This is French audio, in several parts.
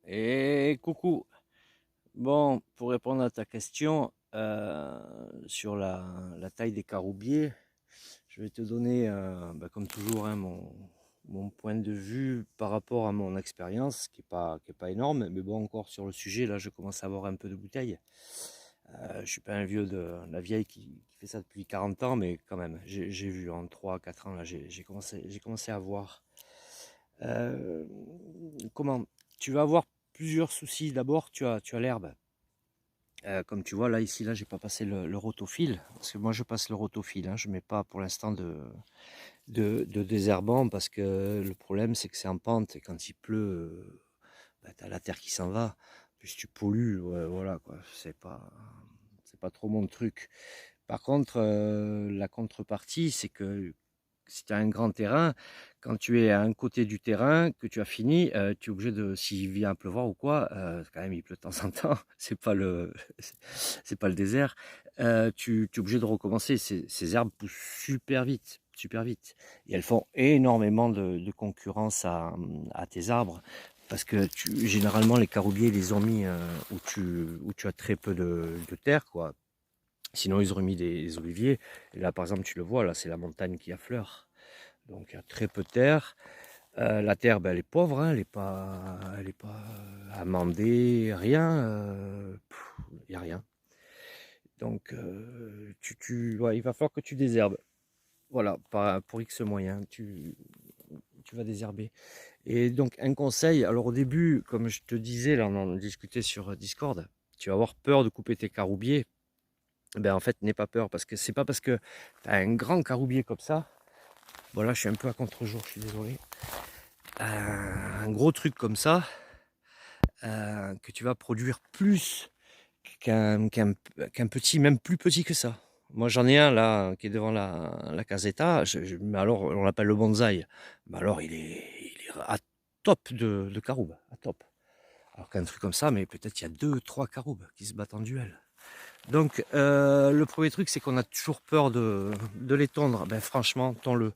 Et coucou. Bon, pour répondre à ta question sur la taille des caroubiers, je vais te donner, comme toujours, hein, mon point de vue par rapport à mon expérience, qui est pas énorme, mais bon, encore sur le sujet, là, je commence à avoir un peu de bouteille. Je suis pas un vieux de la vieille qui fait ça depuis 40 ans, mais quand même, j'ai vu en 3 4 ans, là, j'ai commencé à voir. Euh, Comment? Tu vas avoir plusieurs soucis. D'abord, tu as l'herbe. Comme tu vois, là, ici, là, j'ai pas passé le rotophile. Parce que moi, je passe le rotophile. Hein, je mets pas pour l'instant de désherbant parce que le problème, c'est que c'est en pente. Et quand il pleut, tu as la terre qui s'en va. Puis tu pollues. Ouais, voilà, quoi. C'est pas trop mon truc. Par contre, la contrepartie, c'est que si tu as un grand terrain, quand tu es à un côté du terrain, que tu as fini, tu es obligé de, s'il vient à pleuvoir ou quoi, quand même il pleut de temps en temps, c'est pas le désert, tu es obligé de recommencer. Ces herbes poussent super vite, super vite. Et elles font énormément de concurrence à tes arbres. Parce que généralement les caroubiers les ont mis où tu as très peu de terre, quoi. Sinon, ils auraient mis des oliviers. Et là, par exemple, tu le vois, là, c'est la montagne qui affleure. Donc, il y a très peu de terre. La terre, ben, elle est pauvre, hein, elle est pas amendée, rien. Il n'y a rien. Donc, ouais, il va falloir que tu désherbes. Voilà, pour X moyens, tu vas désherber. Et donc, un conseil, alors au début, comme je te disais, là, on en discutait sur Discord, tu vas avoir peur de couper tes caroubiers. Ben, en fait, n'aie pas peur, parce que c'est pas parce que tu as un grand caroubier comme ça. Bon, là, je suis un peu à contre-jour, je suis désolé. Un gros truc comme ça, que tu vas produire plus qu'un petit, même plus petit que ça. Moi, j'en ai un là qui est devant la caseta. Mais alors, on l'appelle le bonsaï. Mais alors, il est à top de caroube, à top. Alors qu'un truc comme ça, mais peut-être il y a deux, trois caroubes qui se battent en duel. Donc, le premier truc, c'est qu'on a toujours peur de les tondre. Ben, franchement, tons-le,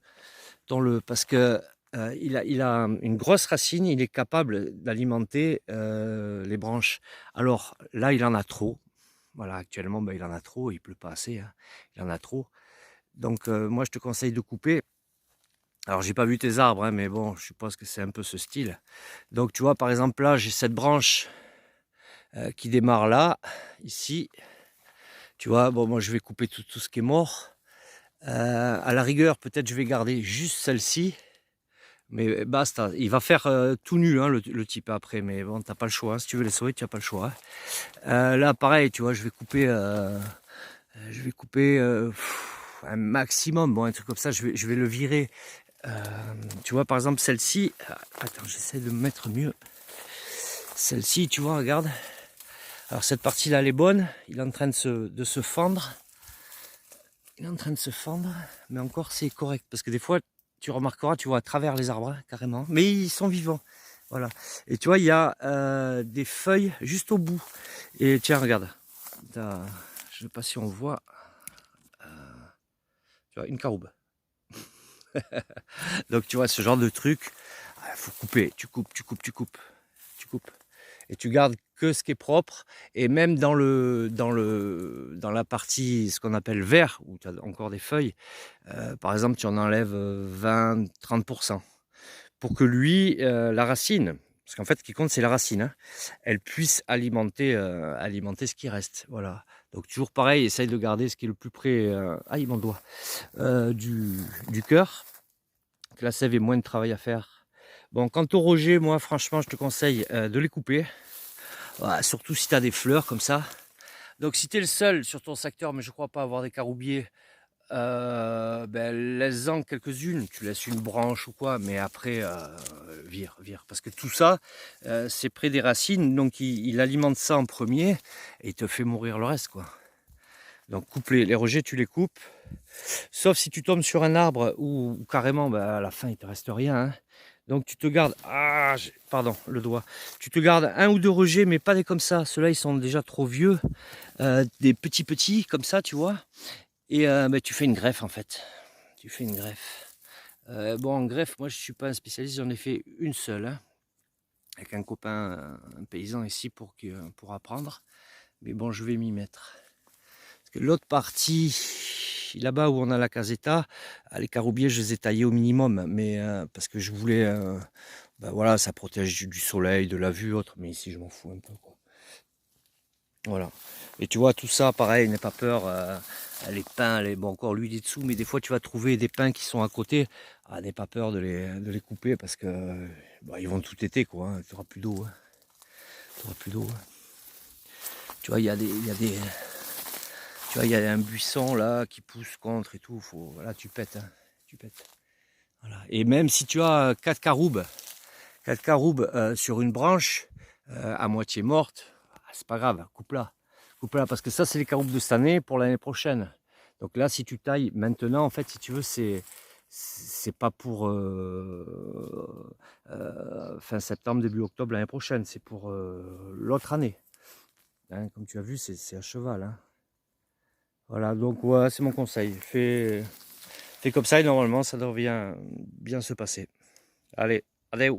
parce que il a une grosse racine, il est capable d'alimenter les branches. Alors là, il en a trop. Voilà, actuellement, ben, il en a trop, il pleut pas assez, hein. Il en a trop. Donc, moi, je te conseille de couper. Alors, j'ai pas vu tes arbres, hein, mais bon, je suppose que c'est un peu ce style. Donc, tu vois, par exemple, là, j'ai cette branche qui démarre là, ici. Tu vois, bon, moi, je vais couper tout ce qui est mort. À la rigueur, peut-être je vais garder juste celle-ci. Mais basta, il va faire tout nu, hein, le type après, mais bon, t'as pas le choix, hein. Si tu veux les sauver, tu n'as pas le choix, hein. Là, pareil, tu vois, je vais couper un maximum, bon, un truc comme ça, je vais le virer. Euh, Tu vois, par exemple, celle-ci, attends, j'essaie de me mettre mieux. Celle-ci, tu vois, regarde. Alors, cette partie-là, elle est bonne, il est en train de se fendre. Il est en train de se fendre, mais encore, c'est correct, parce que des fois, tu remarqueras, tu vois à travers les arbres, hein, carrément, mais ils sont vivants. Voilà. Et tu vois, il y a des feuilles juste au bout. Et tiens, regarde. Je ne sais pas si on voit. Tu vois, une caroube. Donc tu vois, ce genre de truc, il faut couper. Tu coupes, tu coupes, tu coupes. Tu coupes. Et tu gardes que ce qui est propre. Et même dans la partie, ce qu'on appelle vert, où tu as encore des feuilles, par exemple, tu en enlèves 20-30%. Pour que lui, la racine, parce qu'en fait, ce qui compte, c'est la racine, hein, elle puisse alimenter ce qui reste. Voilà. Donc toujours pareil, essaye de garder ce qui est le plus près, aïe mon doigt, du cœur, que la sève ait moins de travail à faire. Bon, quant au Roger, moi franchement, je te conseille de les couper. Voilà, surtout si tu as des fleurs comme ça. Donc si tu es le seul sur ton secteur, mais je crois pas avoir des caroubiers, ben, laisse-en quelques-unes, tu laisses une branche ou quoi, mais après, vire. Parce que tout ça, c'est près des racines, donc il alimente ça en premier et il te fait mourir le reste, quoi. Donc coupe les rejets, tu les coupes. Sauf si tu tombes sur un arbre où carrément, ben, à la fin, il te reste rien, hein. Donc tu te gardes, pardon, le doigt. Tu te gardes un ou deux rejets, mais pas des comme ça. Ceux-là, ils sont déjà trop vieux. Des petits, comme ça, tu vois. Et ben, tu fais une greffe, en fait. Tu fais une greffe. Bon, en greffe, moi, je suis pas un spécialiste, j'en ai fait une seule, hein. avec un copain, un paysan ici pour apprendre. Mais bon, je vais m'y mettre. Parce que l'autre partie, là-bas où on a la caseta, les caroubiers, je les ai taillés au minimum. Mais parce que je voulais, ben voilà, ça protège du soleil, de la vue, autre. Mais ici, je m'en fous un peu, quoi. Voilà. Et tu vois, tout ça, pareil, n'aie pas peur. Les pins, bon, encore lui dit dessous, mais des fois, tu vas trouver des pins qui sont à côté. Ah, n'aie pas peur de les couper parce que bah, ils vont tout été, quoi. Hein. Tu n'auras plus d'eau. Hein. Tu auras plus d'eau. Hein. Tu vois, il y a des, tu vois, il y a un buisson là qui pousse contre et tout. Voilà, tu pètes. Hein. Tu pètes. Voilà. Et même si tu as 4 caroubes sur une branche à moitié morte, c'est pas grave, coupe-la. Coupe-la parce que ça, c'est les caroubes de cette année pour l'année prochaine. Donc là, si tu tailles maintenant, en fait, si tu veux, c'est pas pour fin septembre, début octobre l'année prochaine, c'est pour l'autre année. Hein, comme tu as vu, c'est à cheval. Hein. Voilà, donc ouais, c'est mon conseil. Fais comme ça et normalement, ça devrait bien se passer. Allez, allez.